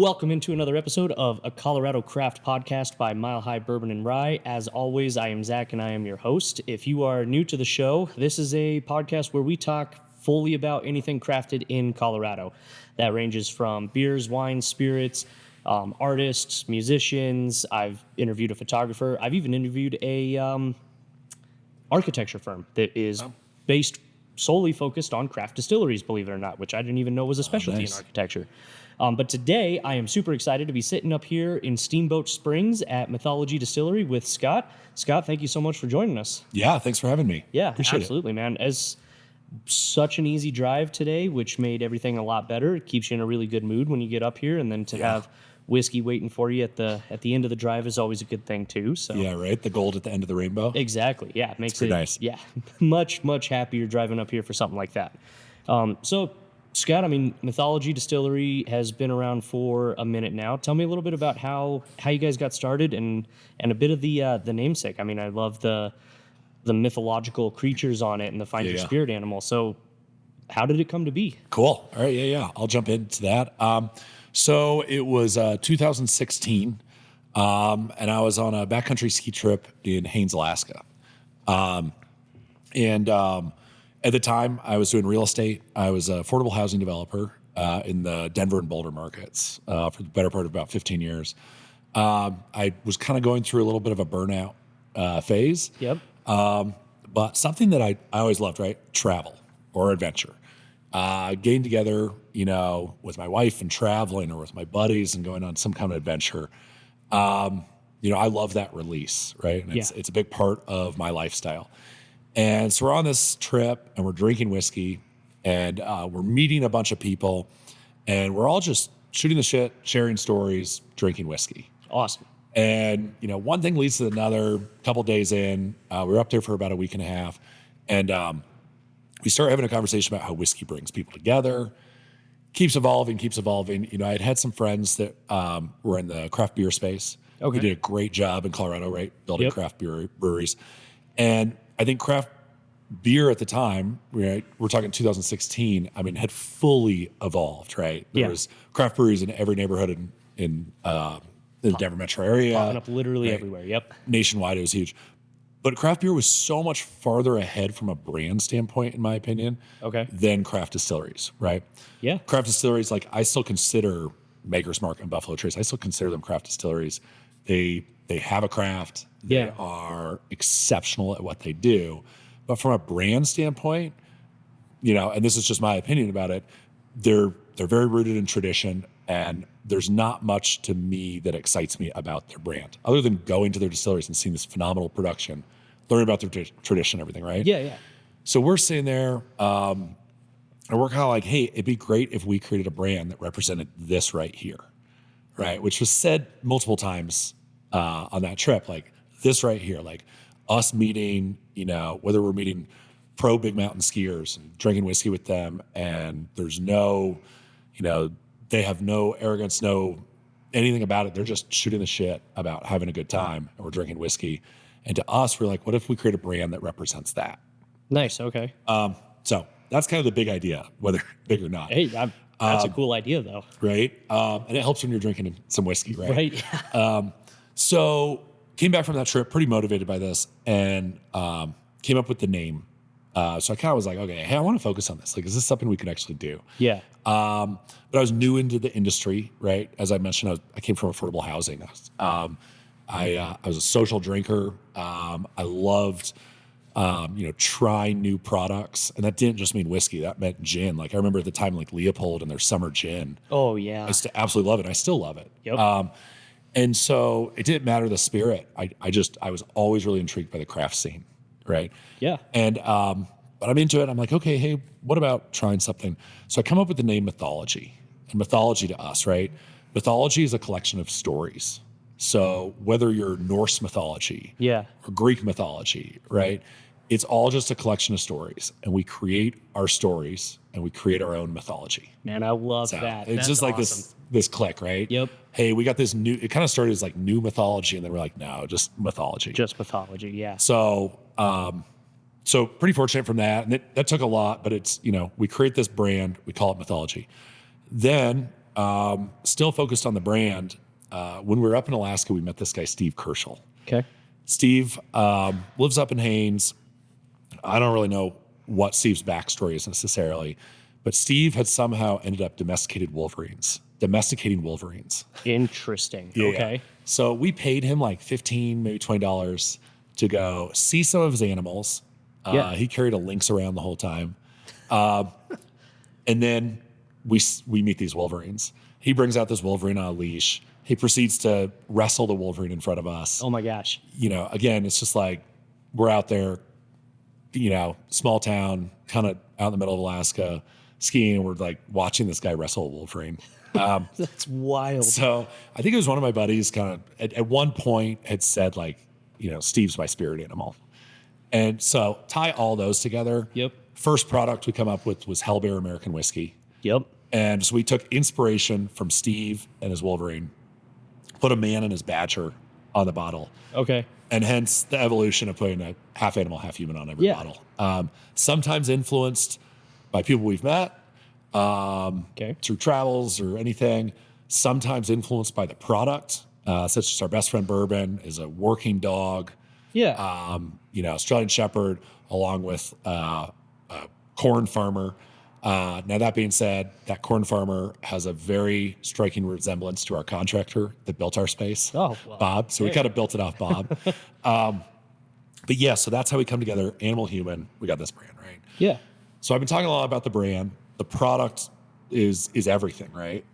Welcome into another episode of a Colorado Craft Podcast by Mile High Bourbon and Rye. As always, I am Zach and I am your host. If you are new to the show, this is a podcast where we talk fully about anything crafted in Colorado. That ranges from beers, wines, spirits, artists, musicians. I've interviewed a photographer. I've even interviewed a architecture firm that is based solely focused on craft distilleries, believe it or not, which I didn't even know was a specialty in architecture. But today, I am super excited to be sitting up here in Steamboat Springs at Mythology Distillery with Scott. Scott, thank you so much for joining us. Yeah, thanks for having me. Yeah, Appreciate absolutely, man. As such an easy drive today, which made everything a lot better. It keeps you in a really good mood when you get up here, and then to have whiskey waiting for you at the end of the drive is always a good thing too. So yeah, right. The gold at the end of the rainbow. Exactly. Yeah, it makes it nice. Yeah, much happier driving up here for something like that. So, Scott, I mean, Mythology Distillery has been around for a minute now. Tell me a little bit about how you guys got started and a bit of the namesake. I mean, I love the mythological creatures on it and the find your spirit animal. So, how did it come to be? Cool. All right. Yeah. I'll jump into that. So it was 2016, and I was on a backcountry ski trip in Haines, Alaska. At the time, I was doing real estate. I was an affordable housing developer in the Denver and Boulder markets for the better part of about 15 years. I was kind of going through a little bit of a burnout phase. Yep. But something that I always loved, right? Travel or adventure. Getting together, with my wife and traveling, or with my buddies and going on some kind of adventure. I love that release, right? And it's a big part of my lifestyle. And so we're on this trip and we're drinking whiskey and we're meeting a bunch of people and we're all just shooting the shit, sharing stories, drinking whiskey. Awesome. And, one thing leads to another. A couple days in, we were up there for about a week and a half. And we started having a conversation about how whiskey brings people together, keeps evolving. I had some friends that were in the craft beer space. Okay. We did a great job in Colorado, right? Building craft breweries. And I think craft beer at the time, right, we're talking 2016, had fully evolved, right? There was craft breweries in every neighborhood in the Denver metro area. Popping up literally everywhere, yep. Nationwide, it was huge. But craft beer was so much farther ahead from a brand standpoint, in my opinion, than craft distilleries, right? Yeah. Craft distilleries, I still consider Maker's Mark and Buffalo Trace, I still consider them craft distilleries. They have a craft. They are exceptional at what they do. But from a brand standpoint, and this is just my opinion about it, they're very rooted in tradition, and there's not much to me that excites me about their brand, other than going to their distilleries and seeing this phenomenal production, learning about their tradition and everything, right? Yeah. So we're sitting there, and we're kind of like, hey, it'd be great if we created a brand that represented this right here, right? Which was said multiple times on that trip, like this right here, like us meeting, whether we're meeting pro big mountain skiers and drinking whiskey with them, and there's no, they have no arrogance, no anything about it. They're just shooting the shit about having a good time, and we're drinking whiskey. And to us, we're like, what if we create a brand that represents that? Nice. Okay. So that's kind of the big idea, whether big or not. Hey, that's a cool idea, though. Right. And it helps when you're drinking some whiskey, right? Right. So came back from that trip pretty motivated by this, and came up with the name. So I kind of was like, okay, hey, I want to focus on this. Like, is this something we can actually do? Yeah. But I was new into the industry, right? As I mentioned, I came from affordable housing. I was a social drinker. I loved, trying new products. And that didn't just mean whiskey. That meant gin. Like, I remember at the time, like Leopold and their summer gin. Oh, yeah. I used to absolutely love it. I still love it. Yep. And so it didn't matter the spirit. I was always really intrigued by the craft scene, right? Yeah. And but I'm into it. I'm like, okay, hey, what about trying something? So I come up with the name Mythology. And mythology to us, right? Mythology is a collection of stories. So whether you're Norse mythology or Greek mythology, right? It's all just a collection of stories. And we create our stories and we create our own mythology. Man, I love that. It's That's just like awesome. this click, right? Yep. Hey, we got this new, it kind of started as like new mythology, and then we're like, no, just mythology. Just mythology, yeah. So So pretty fortunate from that. And that took a lot, but it's, we create this brand, we call it Mythology. Then still focused on the brand. When we were up in Alaska, we met this guy, Steve Kerschel. Okay. Steve lives up in Haines. I don't really know what Steve's backstory is necessarily, but Steve had somehow ended up domesticating Wolverines. Interesting. Yeah. Okay. So we paid him like $15, maybe $20 to go see some of his animals. Yeah. He carried a lynx around the whole time. And then we meet these Wolverines. He brings out this Wolverine on a leash. He proceeds to wrestle the Wolverine in front of us. Oh my gosh. You know, again, it's just like we're out there, you know, small town, kind of out in the middle of Alaska, skiing, and we're like watching this guy wrestle a Wolverine. That's wild. So I think it was one of my buddies kind of at one point had said like, you know, Steve's my spirit animal. And so tie all those together. Yep. First product we come up with was Hell Bear American Whiskey. Yep. And so we took inspiration from Steve and his Wolverine, put a man and his badger on the bottle. Okay. And hence the evolution of putting a half animal, half human on every bottle. Sometimes influenced by people we've met, through travels or anything. Sometimes influenced by the product, such as our best friend Bourbon is a working dog. Yeah. You know, Australian Shepherd, along with a corn farmer. Now, that being said, that corn farmer has a very striking resemblance to our contractor that built our space, Oh, well, Bob. So we kind of built it off Bob. But yeah, so that's how we come together. Animal, human. We got this brand, right? Yeah. So I've been talking a lot about the brand. The product is everything, right?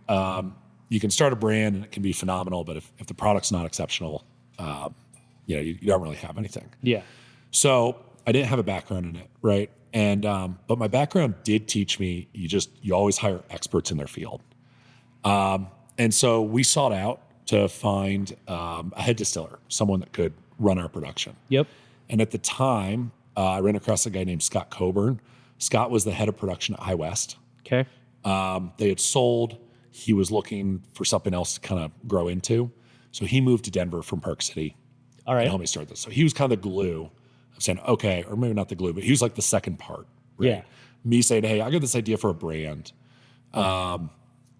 You can start a brand and it can be phenomenal, but if the product's not exceptional, you know, you don't really have anything. Yeah. So I didn't have a background in it, right? And but my background did teach me you always hire experts in their field. And so we sought out to find a head distiller, someone that could run our production. Yep. And at the time, I ran across a guy named Scott Coburn. Scott was the head of production at High West. Okay. They had sold. He was looking for something else to kind of grow into. So he moved to Denver from Park City. All right. And helped me start this. So he was kind of the glue of saying, okay, or maybe not the glue, but he was like the second part. Right? Yeah. Me saying, hey, I got this idea for a brand. And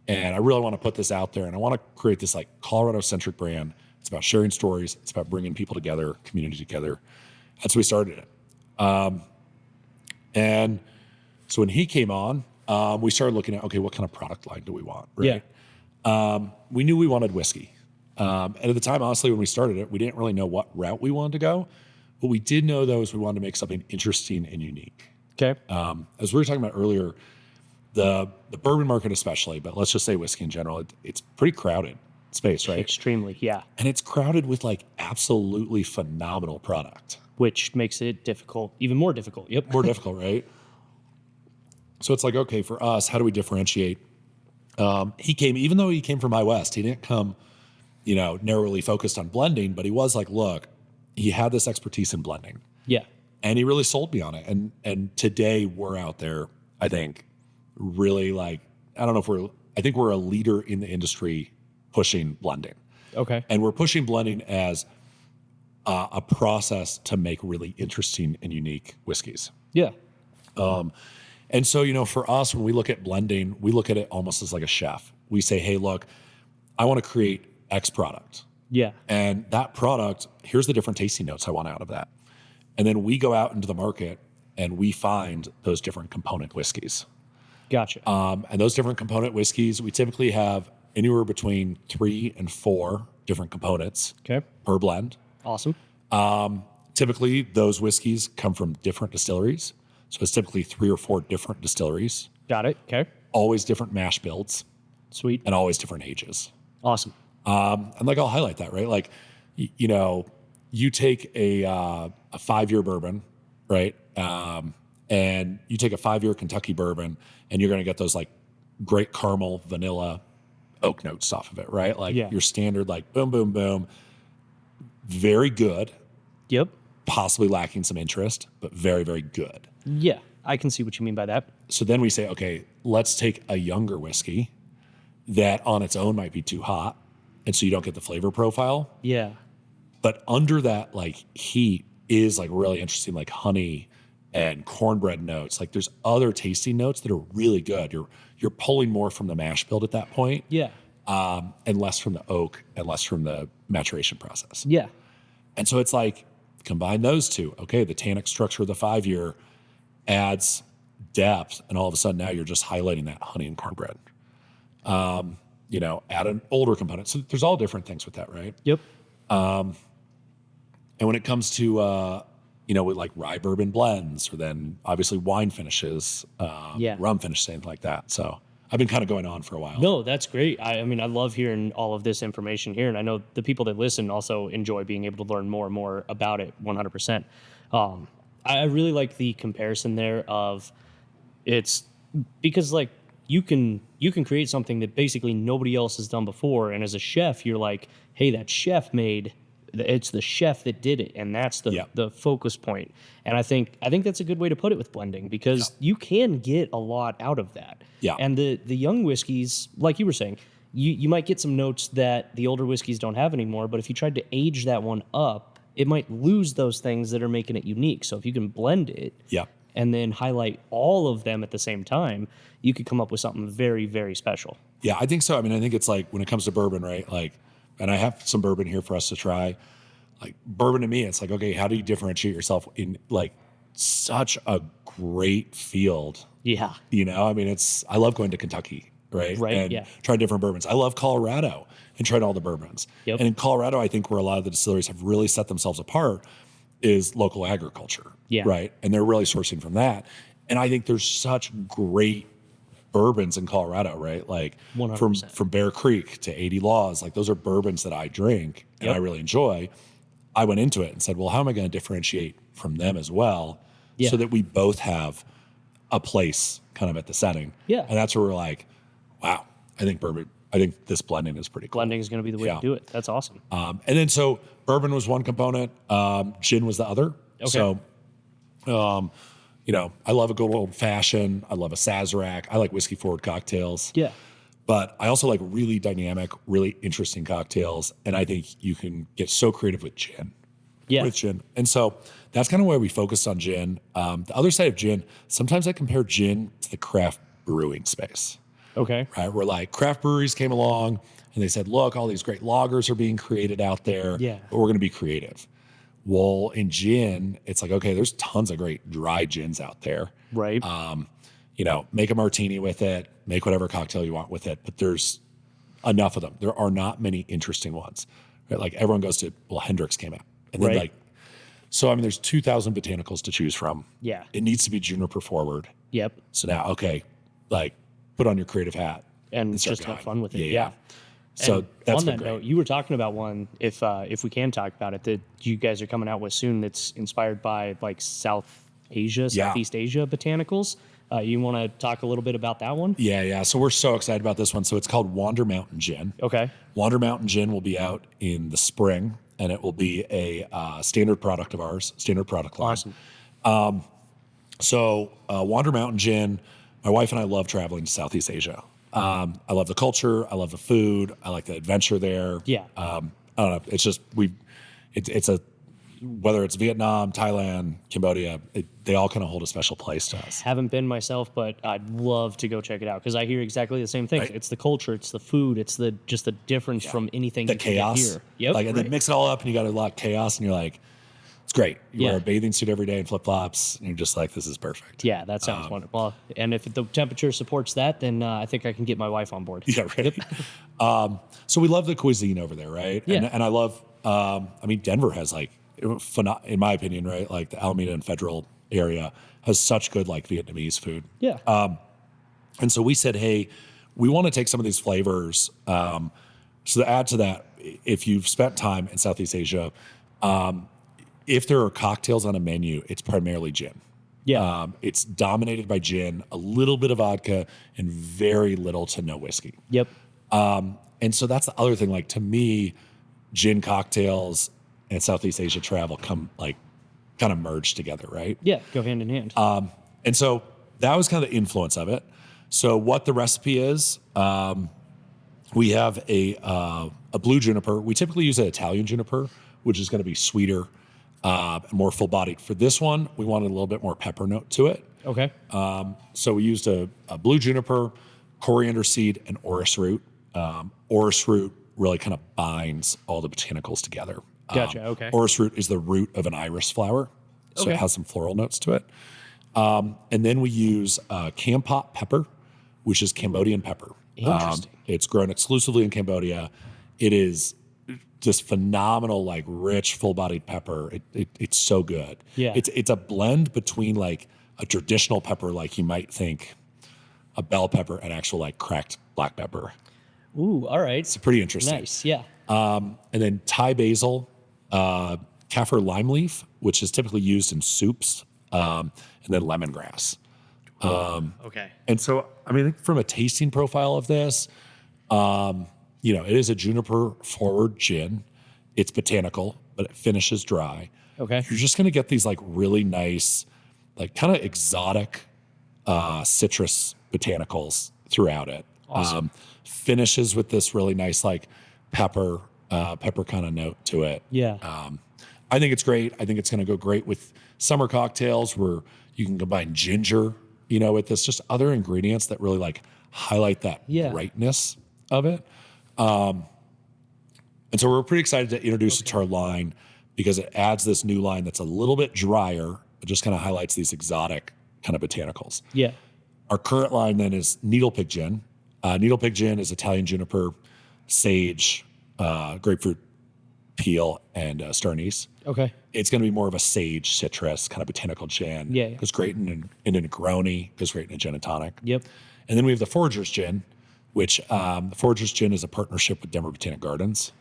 I really want to put this out there. And I want to create this like Colorado-centric brand. It's about sharing stories. It's about bringing people together, community together. That's so we started it. And so when he came on, we started looking at, okay, what kind of product line do we want? Right? Yeah. We knew we wanted whiskey. And at the time, honestly, when we started it, we didn't really know what route we wanted to go. What we did know, though, is we wanted to make something interesting and unique. Okay. As we were talking about earlier, the bourbon market especially, but let's just say whiskey in general, it's pretty crowded space, right? Extremely. Yeah. And it's crowded with like absolutely phenomenal product. Which makes it difficult, even more difficult. Yep. More difficult, right? So it's like, okay, for us, how do we differentiate? Even though he came from High West, he didn't come, you know, narrowly focused on blending, but he was like, look, he had this expertise in blending. Yeah. And he really sold me on it. And today we're out there, I think, really like, I think we're a leader in the industry pushing blending. Okay. And we're pushing blending as a process to make really interesting and unique whiskeys. Yeah. And so, you know, for us, when we look at blending, we look at it almost as like a chef. We say, hey, look, I want to create X product. Yeah. And that product, here's the different tasting notes I want out of that. And then we go out into the market and we find those different component whiskeys. Gotcha. And those different component whiskeys, we typically have anywhere between 3 and 4 different components Okay. per blend. Awesome. Typically, those whiskeys come from different distilleries. So it's typically 3 or 4 different distilleries, Got it. Okay. always different mash builds, Sweet. and always different ages. Awesome. And like I'll highlight that, right? Like, you know, you take a 5-year bourbon, right? And you take a 5-year Kentucky bourbon, and you're going to get those like great caramel, vanilla, oak notes off of it, right? Like your standard, like boom, boom, boom, very good, Yep. possibly lacking some interest, but very, very good. Yeah. I can see what you mean by that. So then we say, okay, let's take a younger whiskey that on its own might be too hot, and so you don't get the flavor profile. Yeah. But under that like heat is like really interesting, like honey and cornbread notes. Like there's other tasting notes that are really good. You're pulling more from the mash bill at that point. Yeah. And less from the oak and less from the maturation process. Yeah. And so it's like, combine those two. Okay, the tannic structure of the 5-year adds depth, and all of a sudden now you're just highlighting that honey and cornbread. Add an older component. So there's all different things with that, right? Yep. And when it comes to, with like rye bourbon blends, or then obviously wine finishes, rum finishes, things like that. So I've been kind of going on for a while. No, that's great. I mean, I love hearing all of this information here, and I know the people that listen also enjoy being able to learn more and more about it 100%. I really like the comparison there of it's because like you can create something that basically nobody else has done before, and as a chef, you're like, hey, that chef it's the chef that did it, and that's the focus point. And I think that's a good way to put it with blending, because you can get a lot out of that. Yeah. And the young whiskeys, like you were saying, you might get some notes that the older whiskeys don't have anymore, but if you tried to age that one up, it might lose those things that are making it unique. So if you can blend it and then highlight all of them at the same time, you could come up with something very, very special. Yeah, I think so. I mean, I think it's like when it comes to bourbon, right? Like, and I have some bourbon here for us to try. Like bourbon to me, it's like, okay, how do you differentiate yourself in like such a great field? Yeah. I mean, I love going to Kentucky, right? Right, and trying different bourbons. I love Colorado and trying all the bourbons. Yep. And in Colorado, I think where a lot of the distilleries have really set themselves apart is local agriculture, right? And they're really sourcing from that. And I think there's such great bourbons in Colorado, right? Like 100%. from Bear Creek to 80 Laws, like those are bourbons that I drink and I really enjoy. I went into it and said, well, how am I going to differentiate from them as well so that we both have a place kind of at the setting? Yeah. And that's where we're like, wow, I think this blending is pretty cool. Blending is going to be the way to do it. That's awesome. And then so bourbon was one component, gin was the other. Okay. So, I love a good old fashioned. I love a Sazerac. I like whiskey forward cocktails. Yeah. But I also like really dynamic, really interesting cocktails. And I think you can get so creative with gin. Yeah. With gin. And so that's kind of where we focused on gin. The other side of gin, sometimes I compare gin to the craft brewing space. Okay. Right? Where like craft breweries came along and they said, look, all these great lagers are being created out there. Yeah. But we're going to be creative. Well, in gin, it's like, okay, there's tons of great dry gins out there. Right. Make a martini with it, make whatever cocktail you want with it, but there's enough of them. There are not many interesting ones. Right? Like everyone goes to, Hendrix came out. And then there's 2,000 botanicals to choose from. Yeah. It needs to be juniper forward. Yep. So now, okay, like put on your creative hat. And start just going. have fun with it. Yeah. So and that's on that been great. note, you were talking about one, if we can talk about it, that you guys are coming out with soon that's inspired by like Southeast Asia botanicals. You want to talk a little bit about that one? Yeah. So we're so excited about this one. So it's called Wander Mountain Gin. Okay. Wander Mountain Gin will be out in the spring, and it will be a standard product of ours, standard product line. Awesome. So Wander Mountain Gin, my wife and I love traveling to Southeast Asia. I love the culture. I love the food. I like the adventure there. Yeah. I don't know. It's just, whether it's Vietnam, Thailand, Cambodia, they all kind of hold a special place to us. Haven't been myself, but I'd love to go check it out because I hear exactly the same things. Right. It's the culture, it's the food, it's the difference from anything The you can chaos. get here. Yep. Like, and then mix it all up and you got a lot of chaos and you're like, it's great. You wear a bathing suit every day and flip flops and you're just like, this is perfect. Yeah, that sounds wonderful. And if the temperature supports that, then I think I can get my wife on board. Yeah, right. So we love the cuisine over there, right? Yeah. And I love, Denver has like, in my opinion, right? Like the Alameda and Federal area has such good like Vietnamese food. Yeah. And so we said, hey, we want to take some of these flavors. So to add to that, if you've spent time in Southeast Asia, if there are cocktails on a menu, it's primarily gin. Yeah. It's dominated by gin, a little bit of vodka, and very little to no whiskey. Yep. And so that's the other thing. Like to me, gin cocktails and Southeast Asia travel kind of merge together, right? Yeah, go hand in hand. And so that was kind of the influence of it. So what the recipe is, we have a blue juniper. We typically use an Italian juniper, which is going to be sweeter. more full bodied. For this one, we wanted a little bit more pepper note to it. Okay. So we used a blue juniper, coriander seed, and orris root. Orris root really kind of binds all the botanicals together. Gotcha. Okay. Orris root is the root of an iris flower, so Okay. it has some floral notes to it. And then we use Kampot pepper, which is Cambodian pepper. Interesting. It's grown exclusively in Cambodia. It is just phenomenal, like rich, full-bodied pepper. It's so good. Yeah. It's a blend between like a traditional pepper, like you might think a bell pepper, and actual like cracked black pepper. Ooh, all right. It's pretty interesting. Nice. Yeah. And then Thai basil, kaffir lime leaf, which is typically used in soups, and then lemongrass. Okay. And so, I mean, I think from a tasting profile of this, it is a juniper forward gin. It's botanical, but it finishes dry. Okay. You're just going to get these like really nice, like kind of exotic citrus botanicals throughout it. Awesome. Finishes with this really nice like pepper kind of note to it. Yeah. I think it's great. I think it's going to go great with summer cocktails where you can combine ginger, with this, just other ingredients that really like highlight that brightness of it. And so we're pretty excited to introduce it to our line because it adds this new line that's a little bit drier. It just kind of highlights these exotic kind of botanicals. Yeah. Our current line then is Needle Pig Gin. Needle Pig Gin is Italian juniper, sage, grapefruit peel, and star anise. Okay. It's going to be more of a sage citrus kind of botanical gin. Yeah. Goes great in a Negroni, goes great in a gin and tonic. Yep. And then we have the Forager's Gin, which the Forager's Gin is a partnership with Denver Botanic Gardens.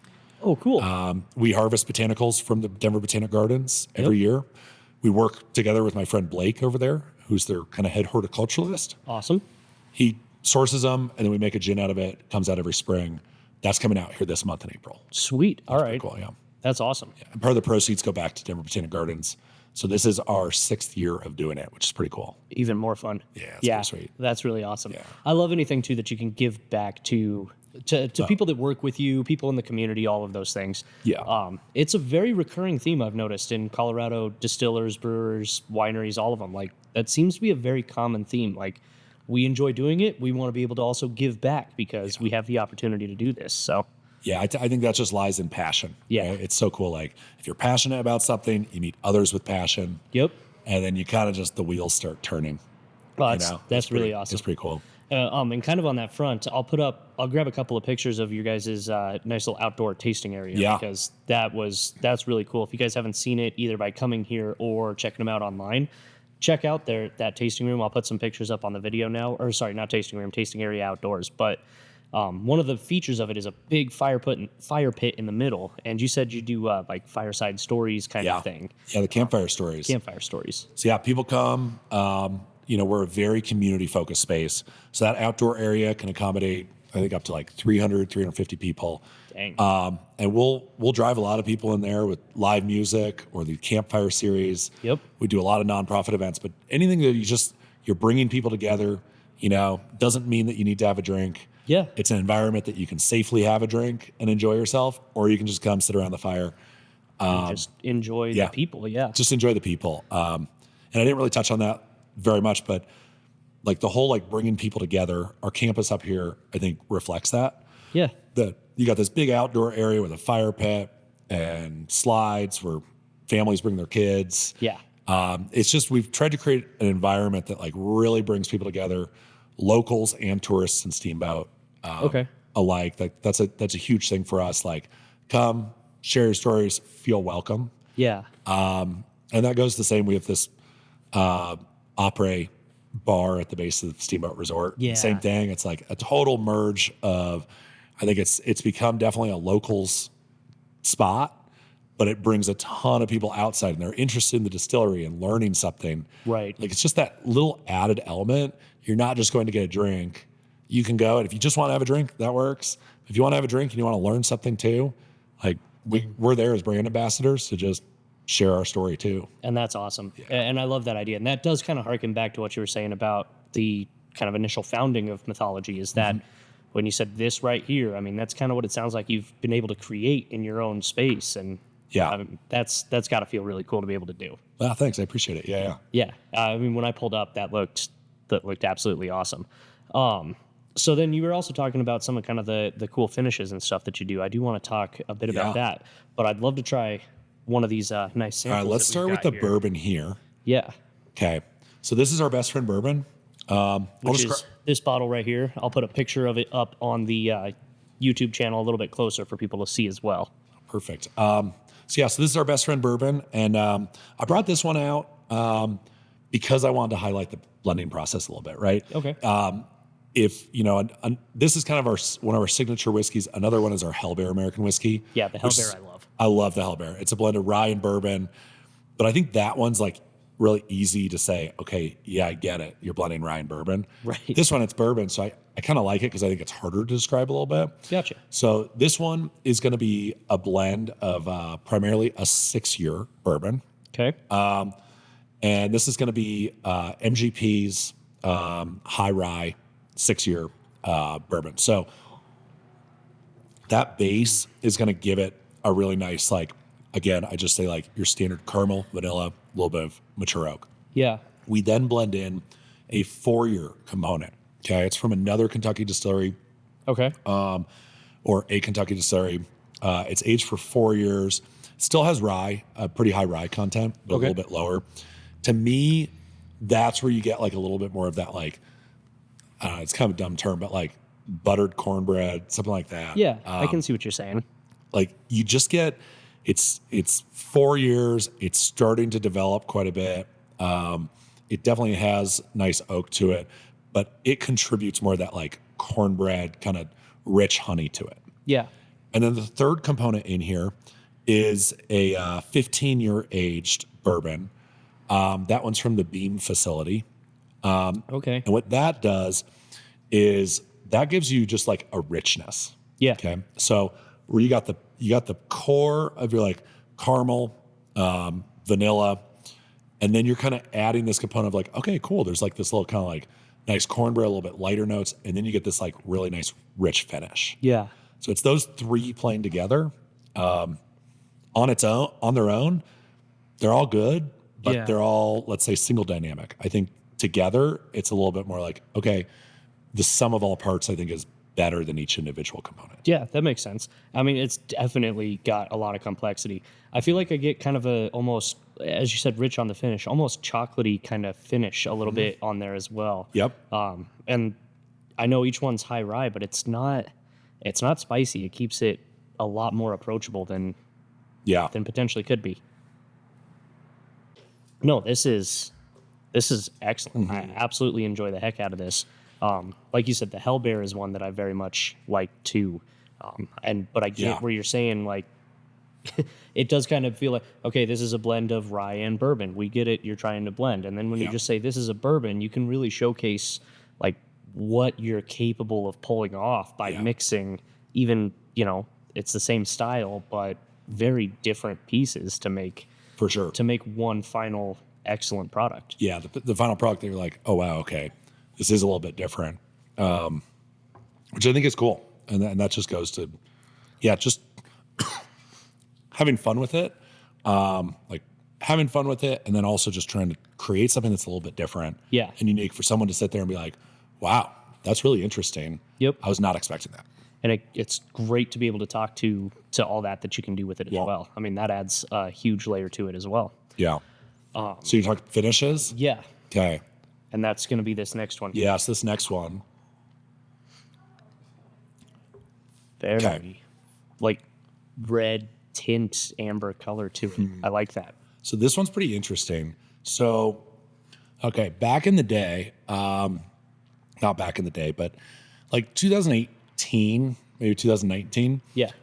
Oh, cool. We harvest botanicals from the Denver Botanic Gardens every year. We work together with my friend Blake over there, who's their kind of head horticulturalist. Awesome. He sources them, and then we make a gin out of it. Comes out every spring. That's coming out here this month in April. Sweet. All right. Cool, yeah. That's awesome. And part of the proceeds go back to Denver Botanic Gardens. So this is our 6th year of doing it, which is pretty cool. Even more fun. Yeah, it's pretty sweet. That's really awesome. Yeah. I love anything too that you can give back to people that work with you, people in the community, all of those things. Yeah. It's a very recurring theme I've noticed in Colorado distillers, brewers, wineries, all of them. Like that seems to be a very common theme. Like we enjoy doing it. We want to be able to also give back because we have the opportunity to do this. So Yeah, I think that just lies in passion. Yeah. Right? It's so cool. Like if you're passionate about something, you meet others with passion. Yep. And then you kind of just, the wheels start turning. Well, It's that's really pretty- awesome. It's pretty cool. And kind of on that front, I'll grab a couple of pictures of your guys' nice little outdoor tasting area. Yeah. Because that's really cool. If you guys haven't seen it either by coming here or checking them out online, check out that tasting room. I'll put some pictures up on the video now. Or sorry, not tasting room, tasting area outdoors. But one of the features of it is a big fire pit in the middle. And you said you do like fireside stories kind of thing. Yeah, the campfire stories. Campfire stories. So yeah, people come. We're a very community-focused space. So that outdoor area can accommodate, I think, up to like 300, 350 people. Dang. And we'll drive a lot of people in there with live music or the campfire series. Yep. We do a lot of nonprofit events, but anything that you're bringing people together, doesn't mean that you need to have a drink. Yeah. It's an environment that you can safely have a drink and enjoy yourself, or you can just come sit around the fire. Just enjoy the people. Yeah. Just enjoy the people. And I didn't really touch on that very much, but like the whole like bringing people together, our campus up here, I think reflects that. Yeah. That you got this big outdoor area with a fire pit and slides where families bring their kids. Yeah. It's just, we've tried to create an environment that like really brings people together, locals and tourists and Steamboat alike. That's a huge thing for us. Like come, share your stories, feel welcome. Yeah. And that goes the same. We have this opera bar at the base of the Steamboat Resort. Yeah. Same thing. It's like a total merge of, I think it's become definitely a locals spot, but it brings a ton of people outside and they're interested in the distillery and learning something. Right. Like it's just that little added element. You're not just going to get a drink. You can go, and if you just want to have a drink, that works. If you want to have a drink and you want to learn something too, like we're there as brand ambassadors to just share our story too. And that's awesome. Yeah. And I love that idea. And that does kind of harken back to what you were saying about the kind of initial founding of mythology is that when you said this right here, I mean, that's kind of what it sounds like you've been able to create in your own space. And Yeah. I mean, that's got to feel really cool to be able to do. Well, thanks. I appreciate it. Yeah. Yeah, I mean, when I pulled up, that looked absolutely awesome. So then you were also talking about some of kind of the cool finishes and stuff that you do. I do want to talk a bit about that, but I'd love to try one of these nice samples. All right, let's start with the bourbon here. Yeah. Okay. So this is our best friend bourbon. Which is this bottle right here. I'll put a picture of it up on the YouTube channel a little bit closer for people to see as well. Perfect. So this is our best friend bourbon, and I brought this one out because I wanted to highlight the blending process a little bit, right? Okay. If you know, this is kind of one of our signature whiskeys. Another one is our Hell Bear American whiskey. Yeah, the Hell Bear I love. I love the Hell Bear. It's a blend of rye and bourbon, but I think that one's like really easy to say, okay, yeah, I get it. You're blending rye and bourbon. Right. This one, it's bourbon, so I kind of like it because I think it's harder to describe a little bit. Gotcha. So this one is going to be a blend of primarily a 6-year bourbon. Okay. And this is going to be MGP's high rye 6-year bourbon. So that base is going to give it a really nice, like, again, I just say like your standard caramel, vanilla, a little bit of mature oak. Yeah. We then blend in a 4-year component. Okay. It's from another Kentucky distillery. Okay. Or a Kentucky distillery. It's aged for 4 years. Still has rye, a pretty high rye content, but a little bit lower. To me, that's where you get like a little bit more of that, like, it's kind of a dumb term, but like buttered cornbread, something like that. Yeah, I can see what you're saying. Like you just get, it's 4 years. It's starting to develop quite a bit. It definitely has nice oak to it, but it contributes more of that like cornbread kind of rich honey to it. Yeah. And then the third component in here is a 15-year aged bourbon. That one's from the Beam facility. Okay. And what that does is that gives you just like a richness. Yeah. Okay. So where you got the core of your like caramel, vanilla, and then you're kind of adding this component of like, okay, cool. There's like this little kind of like nice cornbread, a little bit lighter notes, and then you get this like really nice rich finish. Yeah. So it's those three playing together. On their own, they're all good, but they're all, let's say, single dynamic. I think together, it's a little bit more like, okay, the sum of all parts, I think, is better than each individual component. Yeah, that makes sense. I mean, it's definitely got a lot of complexity. I feel like I get kind of a almost, as you said, rich on the finish, almost chocolatey kind of finish a little bit on there as well. Yep. And I know each one's high rye, but it's not spicy. It keeps it a lot more approachable than potentially could be. No, this is excellent. I absolutely enjoy the heck out of this. Like you said, the Hell Bear is one that I very much like too. But I get where you're saying, like, it does kind of feel like, okay, this is a blend of rye and bourbon. We get it. You're trying to blend. And then when you just say this is a bourbon, you can really showcase like what you're capable of pulling off by mixing even, it's the same style, but very different pieces to make one final excellent product. Yeah. The final product, they're like, oh, wow, okay, this is a little bit different, which I think is cool. And that just goes to, just having fun with it, and then also just trying to create something that's a little bit different and unique for someone to sit there and be like, wow, that's really interesting. Yep. I was not expecting that. And it's great to be able to talk to all that you can do with it as well. I mean, that adds a huge layer to it as well. Yeah. So you talk finishes? Yeah. Okay. And that's going to be this next one. Yes, this next one. Very, like, red tint, amber color to it. I like that. So this one's pretty interesting. So, okay, back in the day, not back in the day, but like 2018, maybe 2019,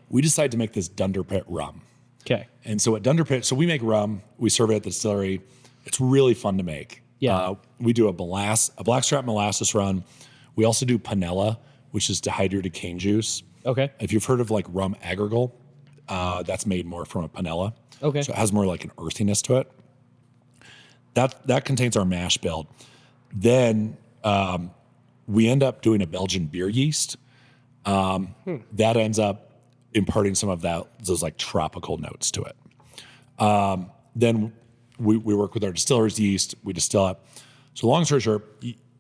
we decided to make this Dunderpit rum. Okay. And so at Dunderpit, so we make rum, we serve it at the distillery. It's really fun to make. Yeah. We do a blackstrap molasses run. We also do panela, which is dehydrated cane juice. Okay. If you've heard of like rum agricole, that's made more from a panela. Okay. So it has more like an earthiness to it. That contains our mash build. Then we end up doing a Belgian beer yeast. That ends up imparting some of those like tropical notes to it. Then we work with our distiller's yeast. We distill it. So long story short,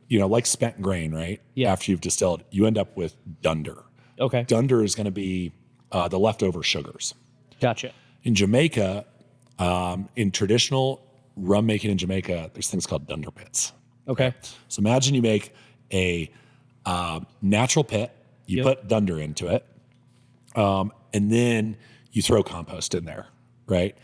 like spent grain, right? Yeah. After you've distilled, you end up with dunder. Okay. Dunder is going to be the leftover sugars. Gotcha. In Jamaica, in traditional rum making in Jamaica, there's things called dunder pits. Okay. So imagine you make a natural pit, you put dunder into it, and then you throw compost in there, right?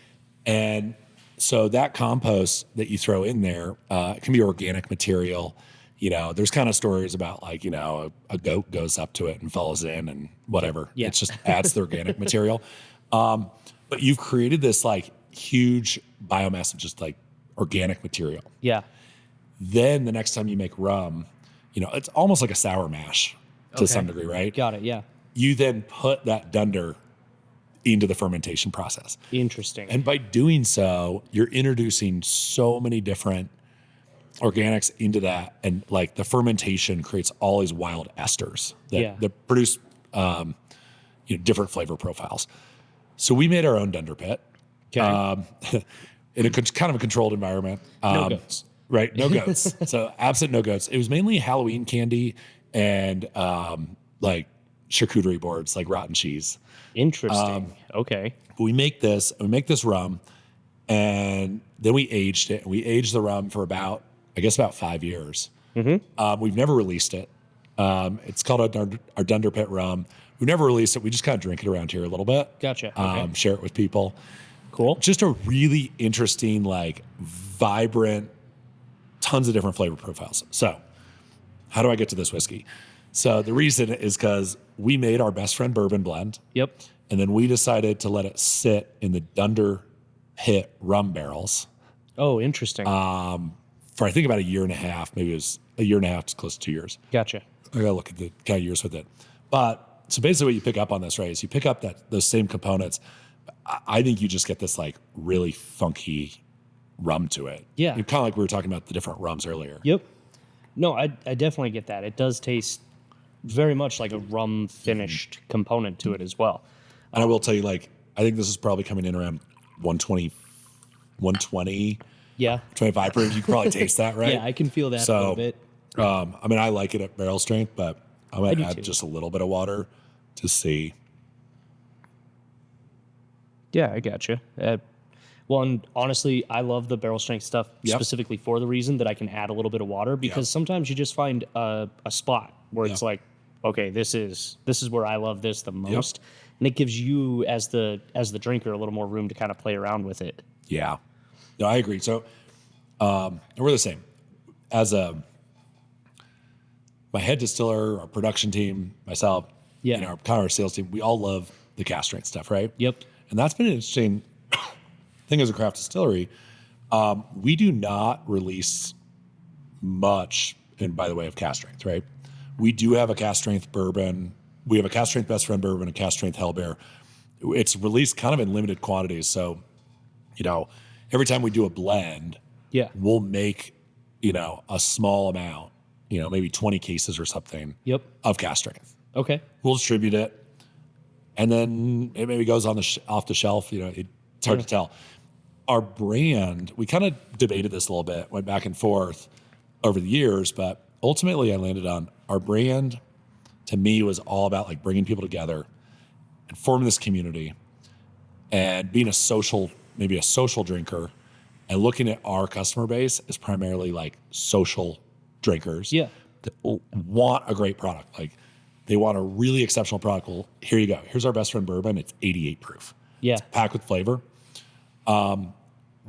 And so that compost that you throw in there, it can be organic material. There's kind of stories about like, a goat goes up to it and follows in and whatever. Yeah. It just adds the organic material. But you've created this like huge biomass of just like organic material. Yeah. Then the next time you make rum, it's almost like a sour mash to some degree, right? Got it. Yeah. You then put that dunder into the fermentation process. Interesting. And by doing so, you're introducing so many different organics into that. And like the fermentation creates all these wild esters that produce different flavor profiles. So we made our own dunder pit in a kind of a controlled environment. No goats. Right, no goats. So absent no goats. It was mainly Halloween candy and like charcuterie boards, like rotten cheese. Interesting. Okay. But we make this rum, and then we aged it. And we aged the rum for about 5 years. Mm-hmm. We've never released it. It's called our Dunder Pit rum. We've never released it. We just kind of drink it around here a little bit. Gotcha. Okay. Share it with people. Cool. Just a really interesting, like vibrant, tons of different flavor profiles. So how do I get to this whiskey? So the reason is because we made our best friend bourbon blend. Yep. And then we decided to let it sit in the Dunder Pit rum barrels Oh, interesting. for I think about a year and a half. Maybe it was a year and a half, it's close to 2 years. Gotcha. I gotta look at the kind of years with it. But so basically what you pick up on this, right, is you pick up those same components. I think you just get this like really funky rum to it. Yeah. Kind of like we were talking about the different rums earlier. Yep. No, I definitely get that. It does taste very much like a rum finished component to it as well. And I will tell you, like, I think this is probably coming in around 120, 25 proof. You can probably taste that, right? Yeah, I can feel that a little bit. I like it at barrel strength, but I might do add too. just a little bit of water to see. Yeah, I gotcha. Well, and honestly, I love the barrel strength stuff specifically for the reason that I can add a little bit of water because sometimes you just find a spot where it's like, okay, this is where I love this the most, and it gives you as the drinker a little more room to kind of play around with it. Yeah, no, I agree. So, and we're the same. As my head distiller, our production team, myself, kind of our sales team, we all love the cask strength stuff, right? Yep. And that's been an interesting thing as a craft distillery. We do not release much by the way of cask strength, right? We do have a cask strength bourbon. We have a cask strength best friend bourbon, a cask strength Hell Bear. It's released kind of in limited quantities. So, every time we do a blend, we'll make, a small amount, maybe 20 cases or something of cask strength. Okay. We'll distribute it. And then it maybe goes on off the shelf. It's hard to tell. Our brand, we kind of debated this a little bit, went back and forth over the years, but ultimately I landed on our brand. To me, was all about like bringing people together and forming this community and being maybe a social drinker, and looking at our customer base as primarily like social drinkers that want a great product. Like they want a really exceptional product. Well, here you go. Here's our best friend bourbon. It's 88 proof. Yeah. It's packed with flavor.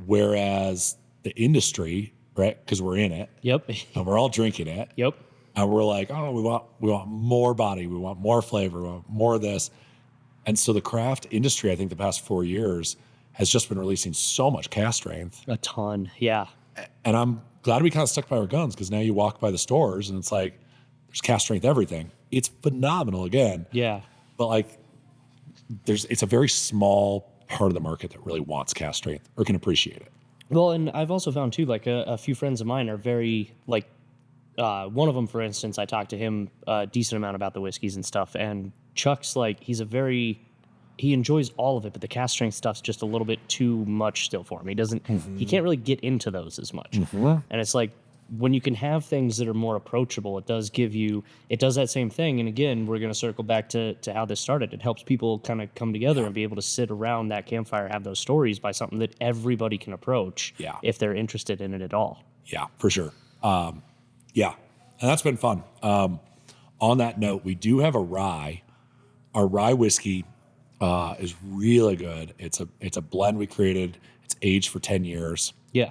Whereas the industry, right? Because we're in it. Yep. And we're all drinking it. Yep. And we're like, oh, we want more body. We want more flavor. We want more of this. And so the craft industry, I think the past 4 years has just been releasing so much cask strength. A ton. Yeah. And I'm glad we kind of stuck by our guns, because now you walk by the stores and it's like, there's cask strength everything. It's phenomenal again. Yeah. But like, it's a very small part of the market that really wants cask strength or can appreciate it. Well, and I've also found too, like a few friends of mine are very like, one of them, for instance, I talked to him a decent amount about the whiskeys and stuff. And Chuck's like, he's a very he enjoys all of it, but the cast strength stuff's just a little bit too much still for him. He can't really get into those as much. And it's like, when you can have things that are more approachable, it does that same thing. And again, we're going to circle back to how this started. It helps people kind of come together and be able to sit around that campfire, have those stories by something that everybody can approach if they're interested in it at all. Yeah, for sure. And that's been fun. On that note, we do have a rye. Our rye whiskey is really good. It's a blend we created. It's aged for 10 years. Yeah.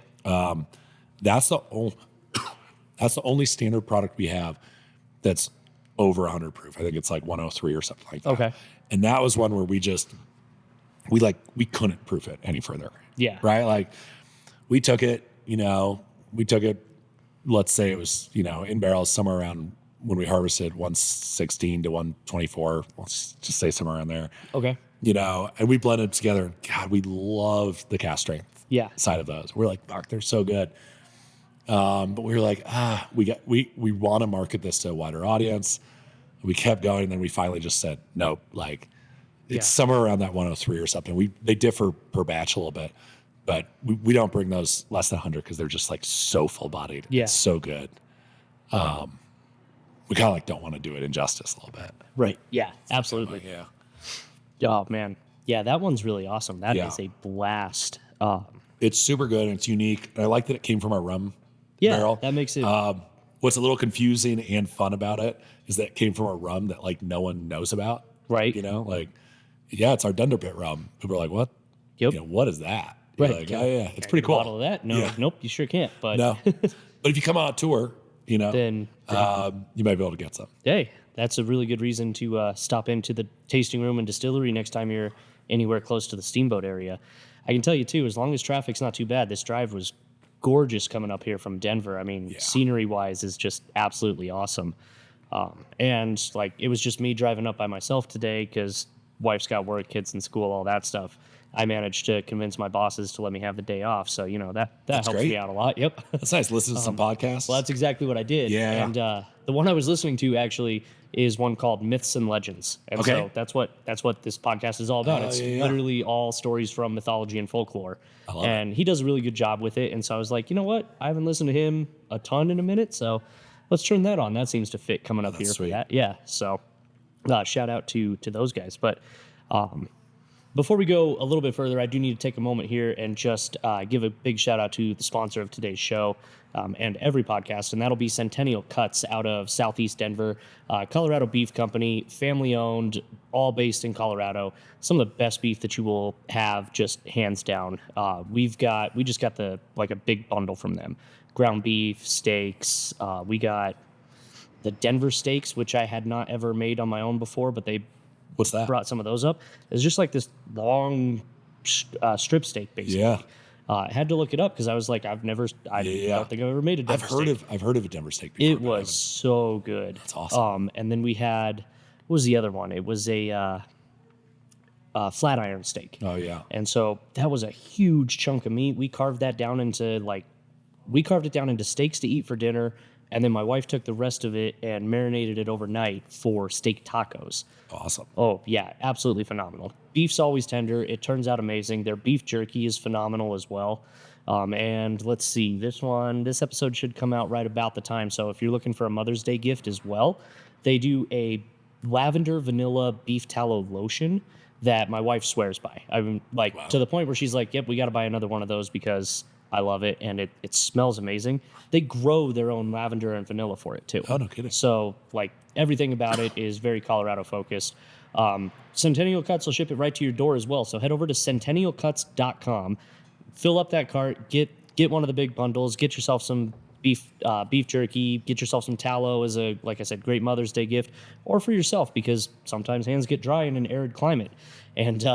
That's the only standard product we have that's over 100 proof. I think it's like 103 or something like that. Okay. And that was one where we couldn't proof it any further. Yeah. Right? Like we took it, let's say it was, in barrels somewhere around when we harvested 116 to 124. Let's just say somewhere around there. Okay. And we blended it together. And God, we love the cast strength side of those. We're like, fuck, they're so good. But we were like, we want to market this to a wider audience. We kept going, and then we finally just said, nope, like it's somewhere around that 103 or something. They differ per batch a little bit, but we don't bring those less than 100 because they're just like so full bodied. Yeah. It's so good. We kind of like don't want to do it injustice a little bit. Right. Yeah, absolutely. Oh man. Yeah, that one's really awesome. That is a blast. It's super good and it's unique. And I like that it came from our rum barrel. That makes it. What's a little confusing and fun about it is that it came from a rum that like no one knows about. Right. It's our Dunderpit rum. People are like, what? Yep. What is that? Right. Like, it's pretty cool. Bottle of that? No. Nope. You sure can't. But no. But if you come on tour, then you might be able to get some. Hey, that's a really good reason to stop into the tasting room and distillery next time you're anywhere close to the Steamboat area. I can tell you too, as long as traffic's not too bad, this drive was gorgeous coming up here from Denver. I mean, scenery wise is just absolutely awesome. And like, it was just me driving up by myself today because wife's got work, kids in school, all that stuff. I managed to convince my bosses to let me have the day off. So, that helps me out a lot. Yep. That's nice. Listen to some podcasts. Well, that's exactly what I did. Yeah. And the one I was listening to actually is one called Myths and Legends. And so that's what this podcast is all about. It's literally all stories from mythology and folklore. And he does a really good job with it. And so I was like, you know what? I haven't listened to him a ton in a minute. So let's turn that on. That seems to fit coming up here sweet. For that. Yeah. So shout out to those guys. But before we go a little bit further, I do need to take a moment here and just give a big shout out to the sponsor of today's show and every podcast, and that'll be Centennial Cuts out of Southeast Denver, Colorado beef company, family owned, all based in Colorado. Some of the best beef that you will have, just hands down. We just got a big bundle from them: ground beef, steaks. We got the Denver steaks, which I had not ever made on my own before, but they What's that? Brought some of those up. It's just like this long strip steak, basically. Yeah. I had to look it up because I was like, I don't think I've ever made a Denver steak. I've heard of a Denver steak before. It was so good. That's awesome. And then we had, what was the other one? It was a flat iron steak. Oh yeah. And so that was a huge chunk of meat. We carved it down into steaks to eat for dinner. And then my wife took the rest of it and marinated it overnight for steak tacos. Awesome. Oh, yeah, absolutely phenomenal. Beef's always tender. It turns out amazing. Their beef jerky is phenomenal as well. And let's see, this episode should come out right about the time. So if you're looking for a Mother's Day gift as well, they do a lavender vanilla beef tallow lotion that my wife swears by. I'm like, to the point where she's like, yep, we got to buy another one of those because I love it, and it smells amazing. They grow their own lavender and vanilla for it, too. Oh, no kidding. So, everything about it is very Colorado-focused. Centennial Cuts will ship it right to your door as well, so head over to centennialcuts.com, fill up that cart, get one of the big bundles, get yourself some beef jerky, get yourself some tallow as a, like I said, great Mother's Day gift, or for yourself, because sometimes hands get dry in an arid climate. And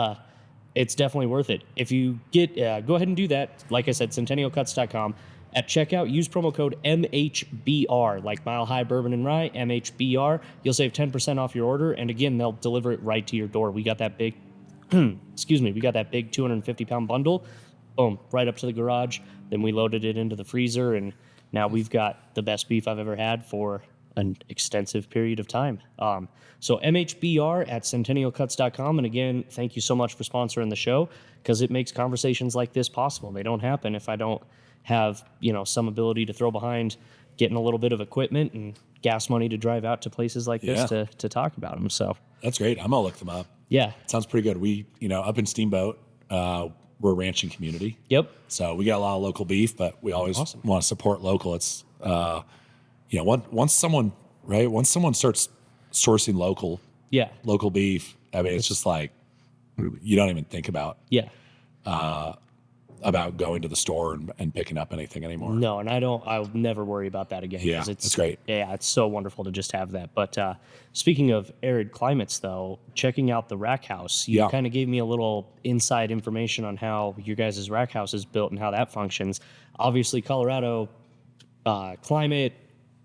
it's definitely worth it. If you go ahead and do that. Like I said, centennialcuts.com. At checkout, use promo code MHBR, like Mile High Bourbon and Rye, MHBR. You'll save 10% off your order. And again, they'll deliver it right to your door. We got that big, we got that big 250-pound bundle. Boom, right up to the garage. Then we loaded it into the freezer. And now we've got the best beef I've ever had for an extensive period of time. So MHBR at centennialcuts.com. And again, thank you so much for sponsoring the show, because it makes conversations like this possible. They don't happen if I don't have, some ability to throw behind getting a little bit of equipment and gas money to drive out to places like this to talk about them. So That's great. I'm going to look them up. yeah. Sounds pretty good. We, up in Steamboat, we're a ranching community. Yep. So we got a lot of local beef, but we always want to support local. It's, once someone starts sourcing local beef, I mean, it's just like, you don't even think about going to the store and picking up anything anymore. No, and I'll never worry about that again. Yeah, it's great. Yeah, it's so wonderful to just have that. But speaking of arid climates, though, checking out the rack house, you kind of gave me a little inside information on how your guys' rack house is built and how that functions. Obviously, Colorado climate,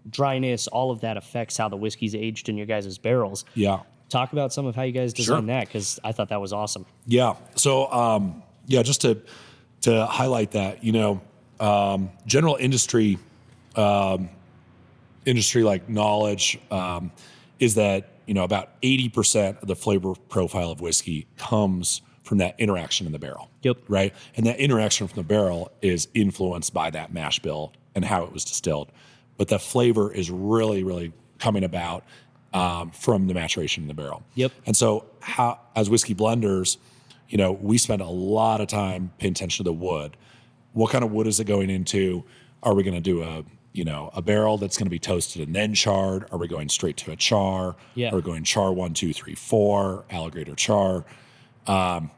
dryness, all of that affects how the whiskey's aged in your guys' barrels. Yeah. Talk about some of how you guys design that, because I thought that was awesome. Yeah. So, just to highlight that, general industry like knowledge is that, about 80% of the flavor profile of whiskey comes from that interaction in the barrel. Yep. Right. And that interaction from the barrel is influenced by that mash bill and how it was distilled. But the flavor is really, really coming about from the maturation in the barrel. Yep. And so as whiskey blenders, we spend a lot of time paying attention to the wood. What kind of wood is it going into? Are we going to do a barrel that's going to be toasted and then charred? Are we going straight to a char? Yeah. Are we going char 1, 2, 3, 4, alligator char? And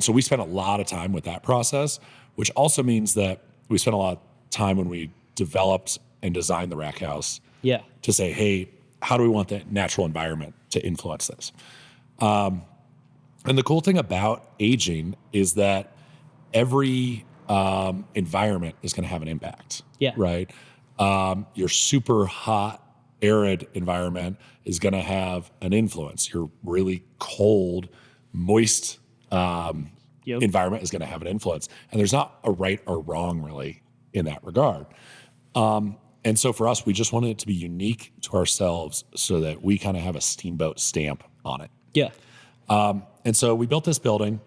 so we spend a lot of time with that process, which also means that we spent a lot of time when we developed and designed the rack house to say, hey, how do we want the natural environment to influence this? And the cool thing about aging is that every environment is going to have an impact. Yeah. Right. Your super hot, arid environment is going to have an influence. Your really cold, moist environment is going to have an influence. And there's not a right or wrong really in that regard. And so for us, we just wanted it to be unique to ourselves so that we kind of have a Steamboat stamp on it. Yeah. And so we built this building,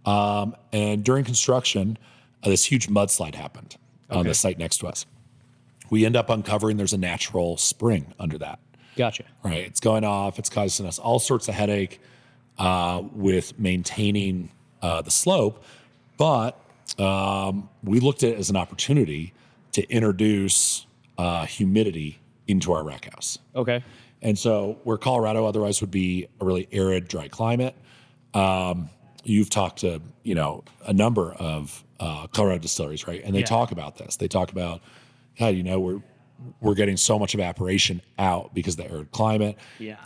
and during construction, this huge mudslide happened on the site next to us. We end up uncovering there's a natural spring under that. Gotcha. Right. It's going off. It's causing us all sorts of headache with maintaining the slope. But we looked at it as an opportunity to introduce humidity into our rack house. Okay. And so where Colorado otherwise would be a really arid, dry climate, you've talked to, a number of Colorado distilleries, right? And they talk about this. They talk about, how we're getting so much evaporation out because of the arid climate. Yeah.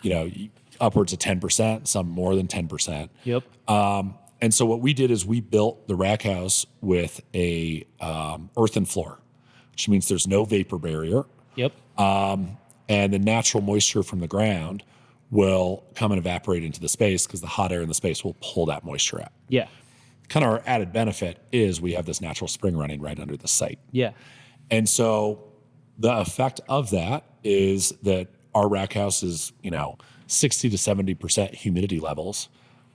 Upwards of 10%, some more than 10%. Yep. And so what we did is we built the rack house with a earthen floor, which means there's no vapor barrier. Yep. And the natural moisture from the ground will come and evaporate into the space because the hot air in the space will pull that moisture out. Yeah. Kind of our added benefit is we have this natural spring running right under the site. Yeah. And so the effect of that is that our rack house is, 60 to 70% humidity levels,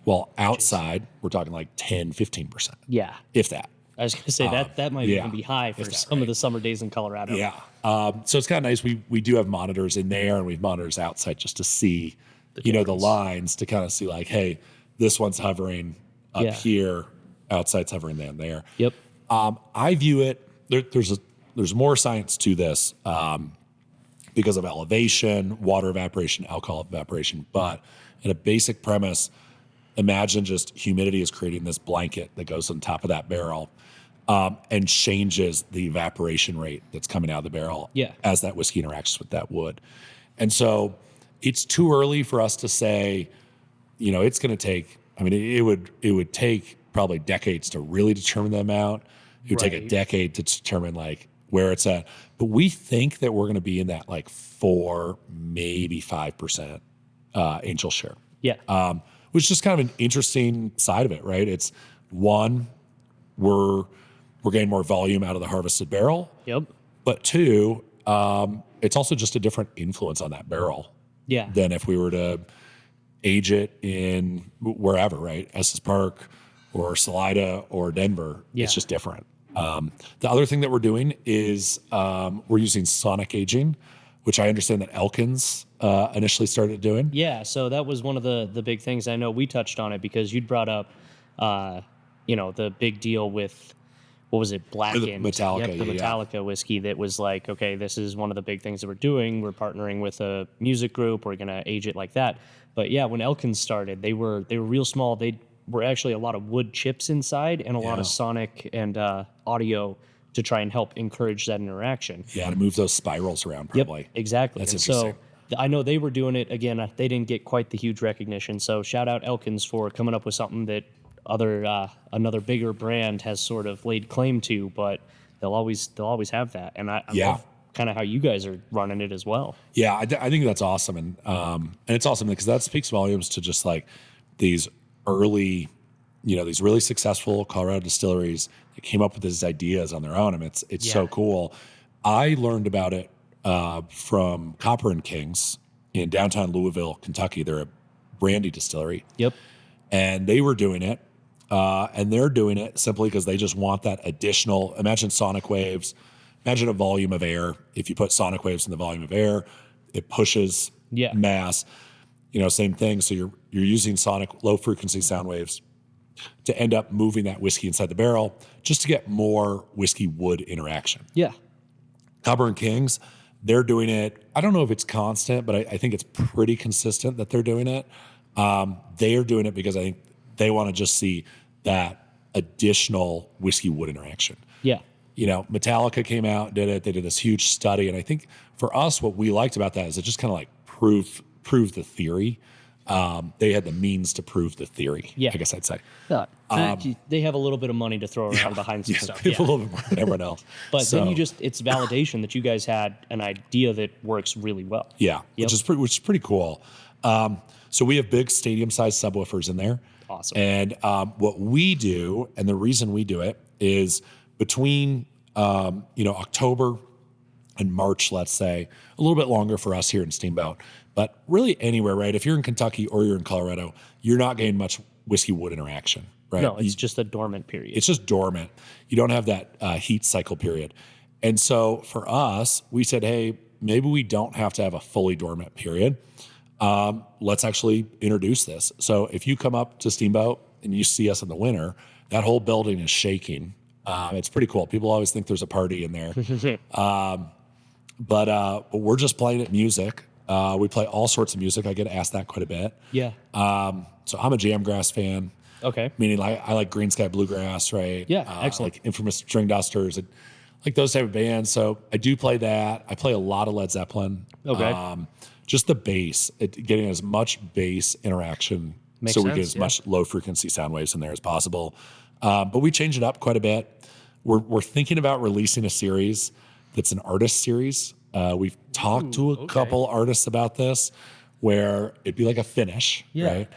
while outside we're talking like 10, 15%. Yeah. If that. I was going to say that might even be high for some of the summer days in Colorado. Yeah. So it's kind of nice. We do have monitors in there, and we have monitors outside just to see, the lines to kind of see like, hey, this one's hovering up here, outside's hovering down there. Yep. I view it. There's more science to this because of elevation, water evaporation, alcohol evaporation. But at a basic premise, imagine just humidity is creating this blanket that goes on top of that barrel. And changes the evaporation rate that's coming out of the barrel as that whiskey interacts with that wood. And so it's too early for us to say, it's going to take, it would take probably decades to really determine the amount. It would take a decade to determine like where it's at. But we think that we're going to be in that like 4, maybe 5% angel share. Yeah. Which is just kind of an interesting side of it, right? It's one, we're getting more volume out of the harvested barrel. Yep. But two, It's also just a different influence on that barrel Yeah. than if we were to age it in wherever, right? Estes Park or Salida or Denver. Yeah. It's just different. The other thing that we're doing is we're using sonic aging, which I understand that Elkins initially started doing. Yeah, so that was one of the big things. I know we touched on it because you'd brought up, the big deal with, what was it, Blackened? Metallica, Yep, the yeah. Metallica whiskey that was like, okay, this is one of the big things that we're doing. We're partnering with a music group. We're going to age it like that. But yeah, when Elkins started, they were real small. They were actually a lot of wood chips inside and a lot of sonic and audio to try and help encourage that interaction. Yeah, to move those spirals around, probably. Yep, exactly. That's and interesting. so I know they were doing it again. They didn't get quite the huge recognition. So shout out Elkins for coming up with something that another bigger brand has sort of laid claim to, but they'll always have that. And I love kind of how you guys are running it as well. Yeah, I think that's awesome, and it's awesome because that speaks volumes to just like these early, these really successful Colorado distilleries that came up with these ideas on their own. I mean, it's so cool. I learned about it from Copper and Kings in downtown Louisville, Kentucky. They're a brandy distillery. Yep. And they were doing it, and they're doing it simply because they just want that additional. Imagine sonic waves. Imagine a volume of air. If you put sonic waves in the volume of air, it pushes mass. Same thing. So you're using sonic low frequency sound waves to end up moving that whiskey inside the barrel just to get more whiskey wood interaction. Yeah. Copper and Kings, they're doing it. I don't know if it's constant, but I think it's pretty consistent that they're doing it. They are doing it because I think they want to just see that additional whiskey wood interaction. Yeah. Metallica came out, did it. They did this huge study. And I think for us, what we liked about that is it just kind of like proved the theory. They had the means to prove the theory, I guess I'd say. They have a little bit of money to throw around behind some stuff. They have a little bit more than everyone else. But then it's validation that you guys had an idea that works really well. Yeah, which is pretty cool. So we have big stadium-sized subwoofers in there. Awesome. And what we do, and the reason we do it, is between October and March, let's say, a little bit longer for us here in Steamboat, but really anywhere, right? If you're in Kentucky or you're in Colorado, you're not getting much whiskey wood interaction, right? No, it's just a dormant period. It's just dormant. You don't have that heat cycle period. And so for us, we said, hey, maybe we don't have to have a fully dormant period. Let's actually introduce this. So if you come up to Steamboat and you see us in the winter, that whole building is shaking. It's pretty cool. People always think there's a party in there. But we're just playing it music. We play all sorts of music. I get asked that quite a bit. Yeah. So I'm a jamgrass fan. Okay. Meaning I like Green Sky Bluegrass, right? Yeah, excellent. Like Infamous String Dusters, and like those type of bands. So I do play that. I play a lot of Led Zeppelin. Okay. Just the bass, getting as much bass interaction Makes so we sense, get as much low frequency sound waves in there as possible. But we change it up quite a bit. We're thinking about releasing a series that's an artist series. We've talked to a couple artists about this where it'd be like a finish, right?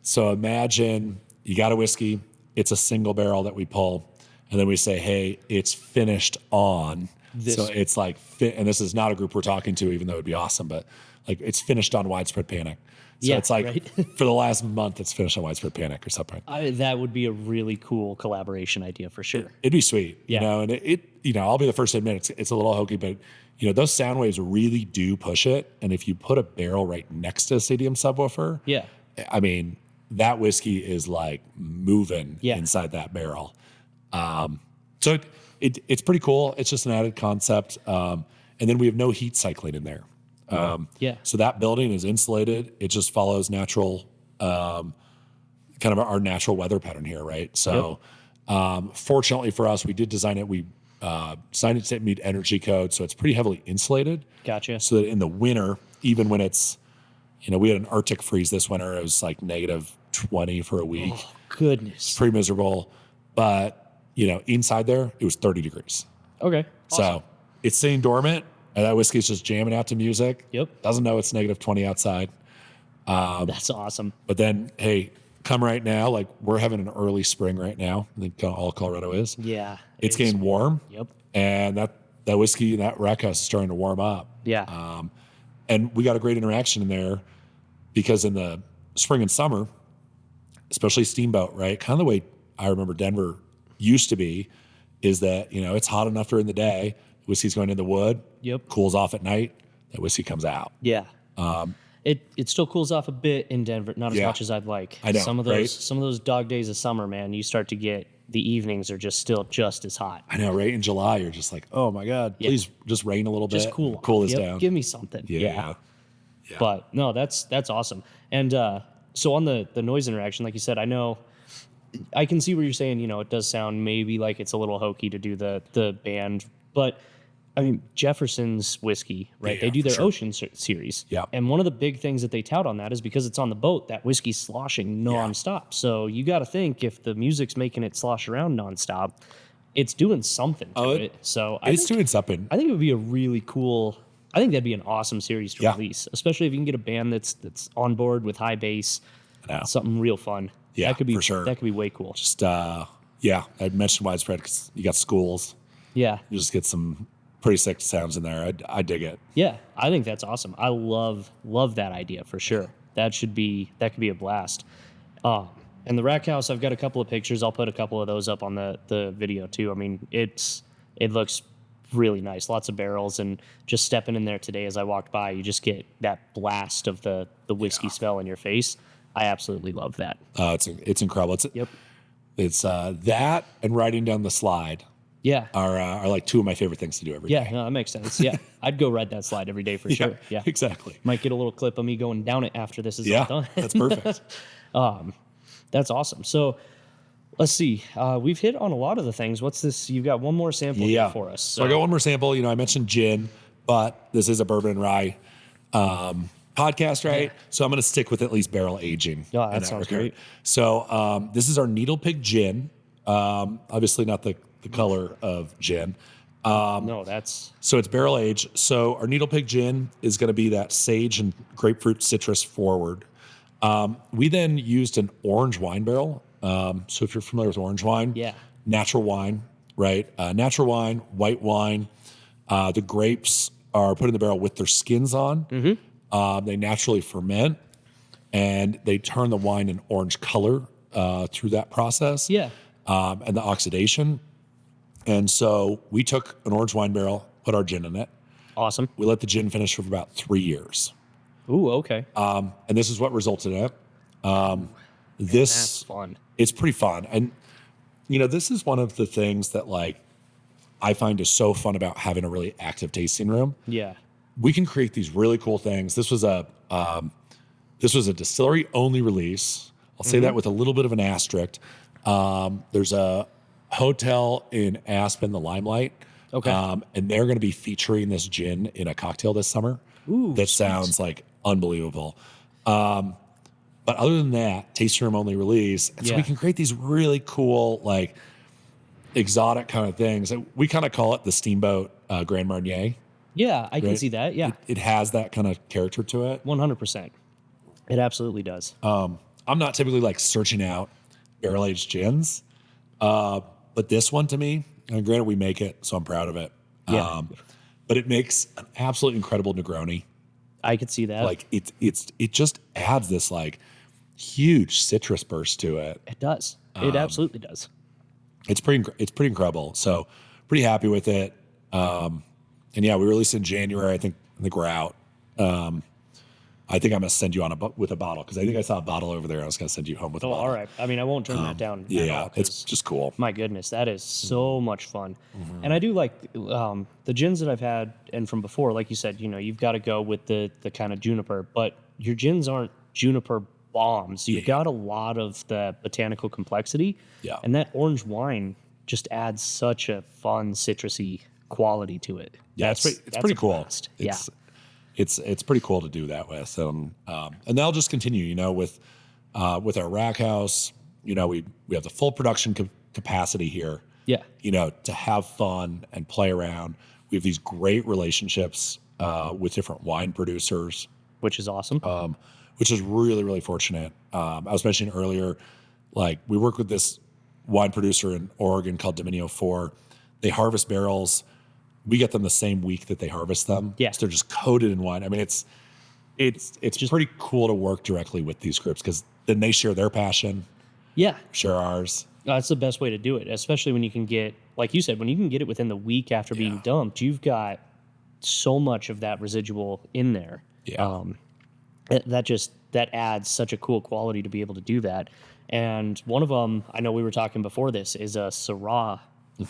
So imagine you got a whiskey, it's a single barrel that we pull, and then we say, hey, it's finished on. This. So it's like, and this is not a group we're talking to, even though it'd be awesome, but like it's finished on Widespread Panic. So it's like for the last month, it's finished on Widespread Panic or something. That would be a really cool collaboration idea for sure. It'd be sweet, and it I'll be the first to admit it's a little hokey, but those sound waves really do push it. And if you put a barrel right next to a stadium subwoofer, I mean, that whiskey is like moving inside that barrel. So it's pretty cool. It's just an added concept. And then we have no heat cycling in there. So that building is insulated. It just follows natural, kind of our natural weather pattern here, right? So fortunately for us, we did design it. We designed it to meet energy code, so it's pretty heavily insulated. Gotcha. So that in the winter, even when it's, we had an Arctic freeze this winter. It was like -20 for a week. Oh, goodness. It's pretty miserable. But, inside there, it was 30 degrees. Okay. Awesome. So it's sitting dormant, and that whiskey's just jamming out to music. Yep. Doesn't know it's -20 outside. That's awesome. But then, hey, come right now. Like we're having an early spring right now. I think all Colorado is. Yeah. It's getting warm. Yep. And that whiskey and that rack house is starting to warm up. Yeah. And we got a great interaction in there because in the spring and summer, especially Steamboat, right? Kind of the way I remember Denver used to be is that, it's hot enough during the day, whiskey's going in the wood, Yep. cools off at night, that whiskey comes out. Yeah. It still cools off a bit in Denver, not as Yeah. much as I'd like. I know, some of right? those dog days of summer, man, you start to get the evenings are just still just as hot. I know, right? In July, you're just like, oh my God, please just rain a little bit. Just cool this Yep, down. Give me something. Yeah. But no, that's awesome. And so on the noise interaction, like you said, I can see where you're saying, it does sound maybe like it's a little hokey to do the band, but I mean, Jefferson's whiskey, right? Yeah, they do for their sure. Ocean series. Yeah. And one of the big things that they tout on that is because it's on the boat, that whiskey's sloshing nonstop. So you got to think if the music's making it slosh around nonstop, it's doing something to it. So It's doing something. I think it would be a really cool. I think that'd be an awesome series to release, especially if you can get a band that's on board with high bass, something real fun. Yeah, that could be for sure. That could be way cool. Just, I mentioned widespread because you got schools. Yeah, You just get some pretty sick sounds in there. I dig it. yeah, I think that's awesome. I love that idea for sure. That could be a blast. And the rack house, I've got a couple of pictures. I'll put a couple of those up on the video too. I mean, it looks really nice. Lots of barrels, and just stepping in there today as I walked by, you just get that blast of the whiskey smell in your face. I absolutely love that. It's incredible. It's that and riding down the slide Yeah. are like two of my favorite things to do every day. Yeah, no, that makes sense. Yeah. I'd go ride that slide every day for sure. Yeah. Exactly. Might get a little clip of me going down it after this is all done. That's perfect. That's awesome. So let's see. We've hit on a lot of the things. What's this? You've got one more sample here for us. So I got one more sample. I mentioned gin, but this is a bourbon and rye podcast, right? Yeah. So I'm going to stick with at least barrel aging. Yeah, that in sounds regard. great. So this is our Needle Pig gin. Obviously not the color of gin. No, that's So it's barrel aged. So our Needle Pig gin is going to be that sage and grapefruit citrus forward. We then used an orange wine barrel. So if you're familiar with orange wine, natural wine, right? Natural wine, white wine. The grapes are put in the barrel with their skins on. They naturally ferment, and they turn the wine an orange color through that process. Yeah. And the oxidation. And so we took an orange wine barrel, put our gin in it. awesome. We let the gin finish for about 3 years. Ooh, okay. And this is what resulted in it. That's This fun. it's pretty fun. And this is one of the things that I find is so fun about having a really active tasting room. Yeah. We can create these really cool things. This was a distillery only release. I'll say that with a little bit of an asterisk. There's a hotel in Aspen, the Limelight. Okay. And they're going to be featuring this gin in a cocktail this summer. Ooh, that sweet. sounds like unbelievable. But other than that, tasting room only release. And so we can create these really cool, exotic kind of things. We kind of call it the Steamboat Grand Marnier. Yeah, I can Right. see that. Yeah, It has that kind of character to it. 100%. It absolutely does. I'm not typically searching out barrel aged gins, but this one to me, and granted we make it, so I'm proud of it. Yeah. But it makes an absolutely incredible Negroni. I could see that. It just adds this huge citrus burst to it. It does. It absolutely does. It's pretty incredible. So pretty happy with it. And yeah, we released in January. I think we're out. I think I'm gonna send you on with a bottle because I think I saw a bottle over there. I was gonna send you home with a Oh, bottle. all right. I mean, I won't turn that down. at Yeah, all, it's 'cause just cool. my goodness, that is so much fun. And I do like the gins that I've had, and from before, like you said, you've got to go with the kind of juniper, but your gins aren't juniper bombs. You've got a lot of the botanical complexity. Yeah. And that orange wine just adds such a fun citrusy quality to it. Yeah, it's pretty a cool. blast. Yeah. It's pretty cool to do that with. And that'll just continue, with our rack house, we have the full production capacity here. Yeah. To have fun and play around. We have these great relationships with different wine producers, Which is awesome. which is really, really fortunate. I was mentioning earlier, we work with this wine producer in Oregon called Dominio 4. They harvest barrels we get them the same week that they harvest them. Yeah. So they're just coated in wine. I mean, it's just pretty cool to work directly with these groups because then they share their passion, Yeah. share ours. That's the best way to do it, especially when you can get, like you said, when you can get it within the week after being dumped, you've got so much of that residual in there. Yeah. That adds such a cool quality to be able to do that. And one of them, I know we were talking before this, is a Syrah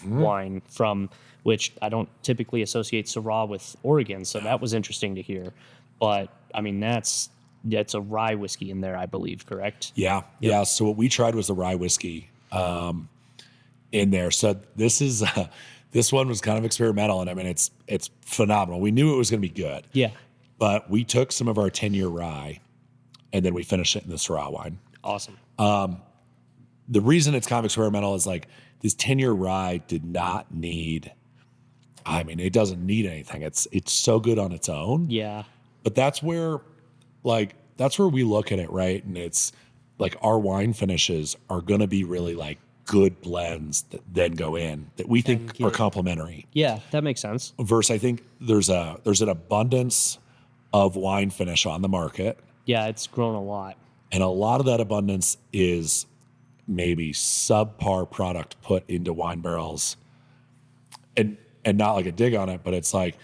wine from which I don't typically associate Syrah with Oregon. So that was interesting to hear. But I mean, that's a rye whiskey in there, I believe, correct? Yeah. Yep. Yeah. So what we tried was the rye whiskey in there. So this is, this one was kind of experimental. And I mean, it's phenomenal. We knew it was going to be good. Yeah. But we took some of our 10-year rye and then we finished it in the Syrah wine. Awesome. The reason it's kind of experimental is like this 10-year rye did not need, I mean, it doesn't need anything. It's so good on its own. Yeah. But that's where we look at it, right? And it's like our wine finishes are going to be really like good blends that then go in that we think are complementary. Yeah, that makes sense. Versus I think there's an abundance of wine finish on the market. Yeah, it's grown a lot. And a lot of that abundance is maybe subpar product put into wine barrels. And not like a dig on it, but it's like,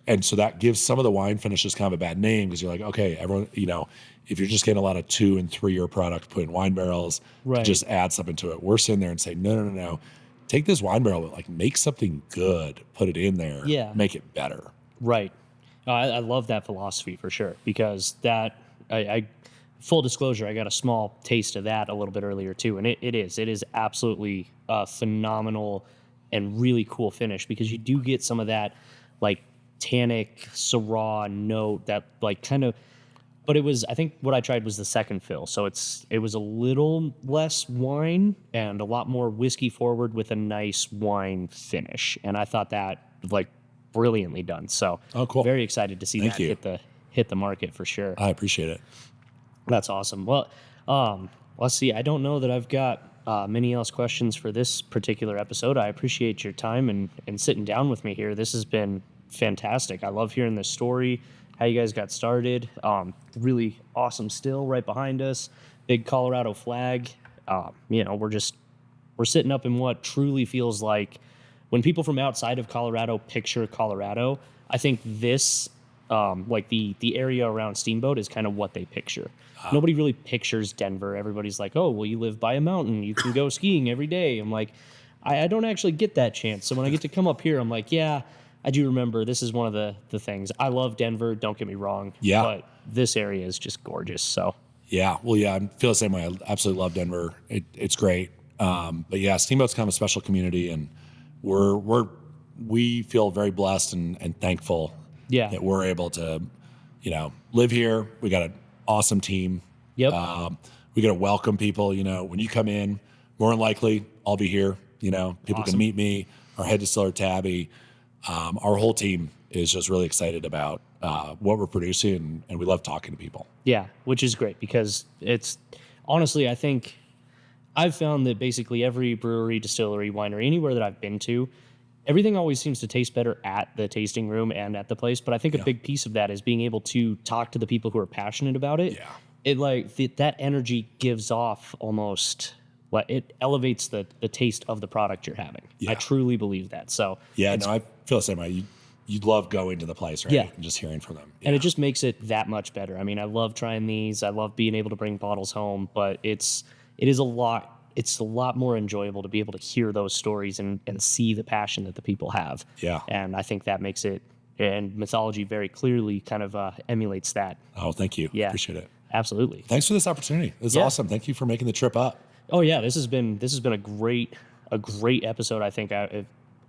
and so that gives some of the wine finishes kind of a bad name because you're like, okay, everyone, if you're just getting a lot of 2 and 3 year product put in wine barrels, right, to just add something to it. We're sitting there and say, no. Take this wine barrel, but like make something good, put it in there, make it better. Right. I love that philosophy for sure because that, I full disclosure, I got a small taste of that a little bit earlier too. And it is absolutely phenomenal and really cool finish because you do get some of that like tannic Syrah note that like kind of, but it was, I think what I tried was the second fill. So it was a little less wine and a lot more whiskey forward with a nice wine finish. And I thought that like brilliantly done. So cool. Very excited to see Thank that you. hit the market for sure. I appreciate it. That's awesome. Well, let's see. I don't know that I've got many else questions for this particular episode. I appreciate your time and sitting down with me here. This has been fantastic. I love hearing the story, how you guys got started. Really awesome still right behind us. Big Colorado flag. We're sitting up in what truly feels like when people from outside of Colorado picture Colorado, I think this, like the area around Steamboat is kind of what they picture. Nobody really pictures Denver. Everybody's like, oh, well, you live by a mountain. You can go skiing every day. I'm like, I don't actually get that chance. So when I get to come up here, I'm like, yeah, I do remember this is one of the things. I love Denver. Don't get me wrong. Yeah. But this area is just gorgeous. So. Yeah. Well, yeah, I feel the same way. I absolutely love Denver. It's great. But yeah, Steamboat's kind of a special community and we feel very blessed and thankful that we're able to, live here. We got an awesome team. Yep. We got to welcome people. When you come in, more than likely I'll be here. People can meet me. Our head distiller Tabby. Our whole team is just really excited about what we're producing, and we love talking to people. Yeah, which is great because it's honestly, I think I've found that basically every brewery, distillery, winery, anywhere that I've been to, everything always seems to taste better at the tasting room and at the place. But I think a big piece of that is being able to talk to the people who are passionate about it. Yeah. It like that energy gives off almost like it elevates the taste of the product you're having. Yeah. I truly believe that. So yeah, no, I feel the same way. You'd love going to the place, right? Yeah. And just hearing from them. And it just makes it that much better. I mean, I love trying these. I love being able to bring bottles home, but it is a lot. It's a lot more enjoyable to be able to hear those stories and see the passion that the people have. Yeah. And I think that makes it, and Mythology very clearly kind of emulates that. Oh, thank you. Yeah. Appreciate it. Absolutely. Thanks for this opportunity. This is awesome. Thank you for making the trip up. Oh yeah, this has been a great episode. I think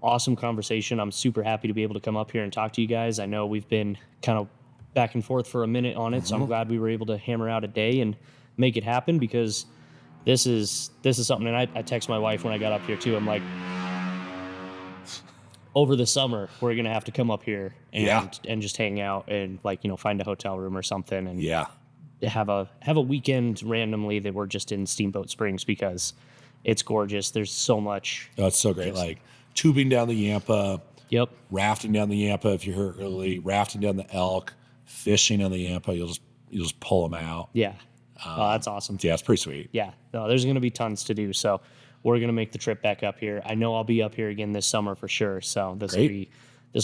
awesome conversation. I'm super happy to be able to come up here and talk to you guys. I know we've been kind of back and forth for a minute on it, so I'm glad we were able to hammer out a day and make it happen because this is something. And I text my wife when I got up here too. I'm like, over the summer we're gonna have to come up here and just hang out and find a hotel room or something and have a weekend randomly that we're just in Steamboat Springs because it's gorgeous. There's so much. Oh, it's so great. Like tubing down the Yampa, Yep. Rafting down the Yampa if you're here early, rafting down the Elk, fishing on the Yampa. You'll just pull them out. Yeah. Oh, that's awesome. Yeah, it's pretty sweet. Yeah. No, there's going to be tons to do. So we're going to make the trip back up here. I know I'll be up here again this summer for sure. So this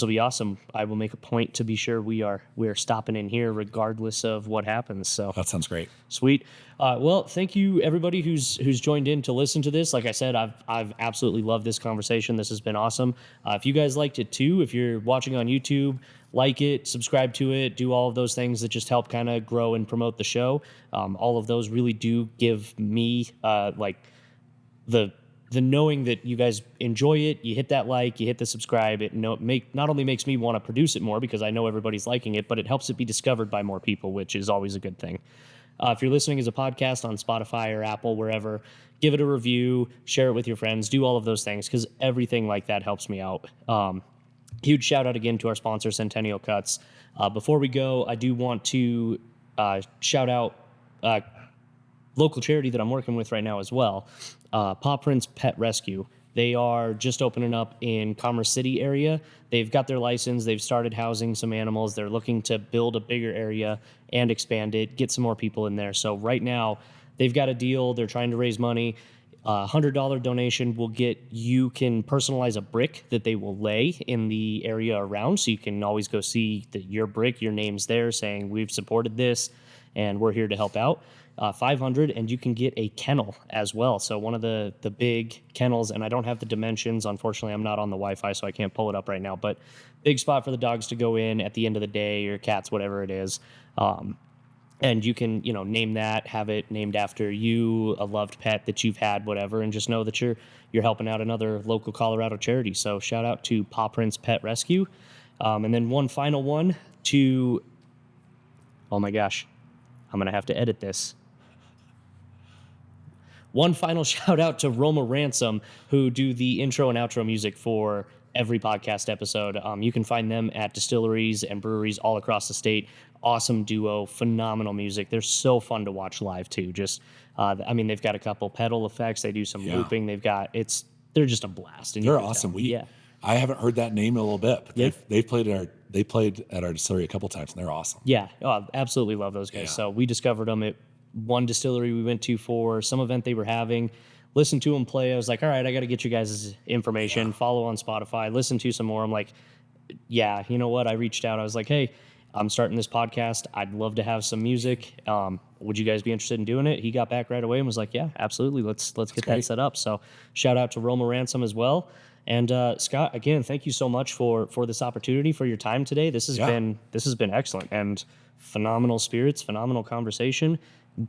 will be awesome. I will make a point to be sure we are stopping in here regardless of what happens. So That sounds great. sweet. Well, thank you everybody who's joined in to listen to this. Like I said, I've absolutely loved this conversation. This has been awesome. If you guys liked it too, if you're watching on YouTube, like it, subscribe to it, do all of those things that just help kind of grow and promote the show. All of those really do give me like the knowing that you guys enjoy it, you hit that like, you hit the subscribe, it not only makes me want to produce it more because I know everybody's liking it, but it helps it be discovered by more people, which is always a good thing. If you're listening as a podcast on Spotify or Apple, wherever, give it a review, share it with your friends, do all of those things because everything like that helps me out. Huge shout out again to our sponsor, Centennial Cuts. Before we go, I do want to shout out local charity that I'm working with right now as well, Paw Prints Pet Rescue. They are just opening up in Commerce City area. They've got their license. They've started housing some animals. They're looking to build a bigger area and expand it, get some more people in there. So right now, they've got a deal. They're trying to raise money. $100 donation will you can personalize a brick that they will lay in the area around. So you can always go see your brick, your name's there saying we've supported this and we're here to help out. 500, and you can get a kennel as well. So one of the big kennels, and I don't have the dimensions. Unfortunately, I'm not on the Wi-Fi, so I can't pull it up right now. But big spot for the dogs to go in at the end of the day, or cats, whatever it is. And you can, name that, have it named after you, a loved pet that you've had, whatever, and just know that you're helping out another local Colorado charity. So shout out to Paw Prints Pet Rescue. And then one final one to, oh my gosh, I'm going to have to edit this. One final shout out to Roma Ransom, who do the intro and outro music for every podcast episode. You can find them at distilleries and breweries all across the state. Awesome duo, phenomenal music. They're so fun to watch live too. Just, they've got a couple pedal effects. They do some looping. They're just a blast. And they're awesome. I haven't heard that name in a little bit, but they played at our distillery a couple times, and they're awesome. Yeah, absolutely love those guys. Yeah. So we discovered them at one distillery we went to for some event they were having. Listened to them play. I was like, all right, I got to get you guys' information. Follow on Spotify. Listen to some more. I'm like, yeah, you know what? I reached out. I was like, hey, I'm starting this podcast. I'd love to have some music. Would you guys be interested in doing it? He got back right away and was like, yeah, absolutely. Let's get that set up. So shout out to Roma Ransom as well. And Scott, again, thank you so much for this opportunity, for your time today. This has been excellent and phenomenal spirits, phenomenal conversation.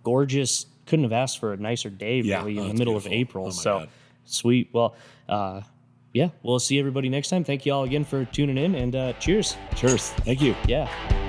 Gorgeous. Couldn't have asked for a nicer day, really, in the middle of April. God. Sweet. Well, we'll see everybody next time. Thank you all again for tuning in, and cheers. Cheers. Thank you. Yeah.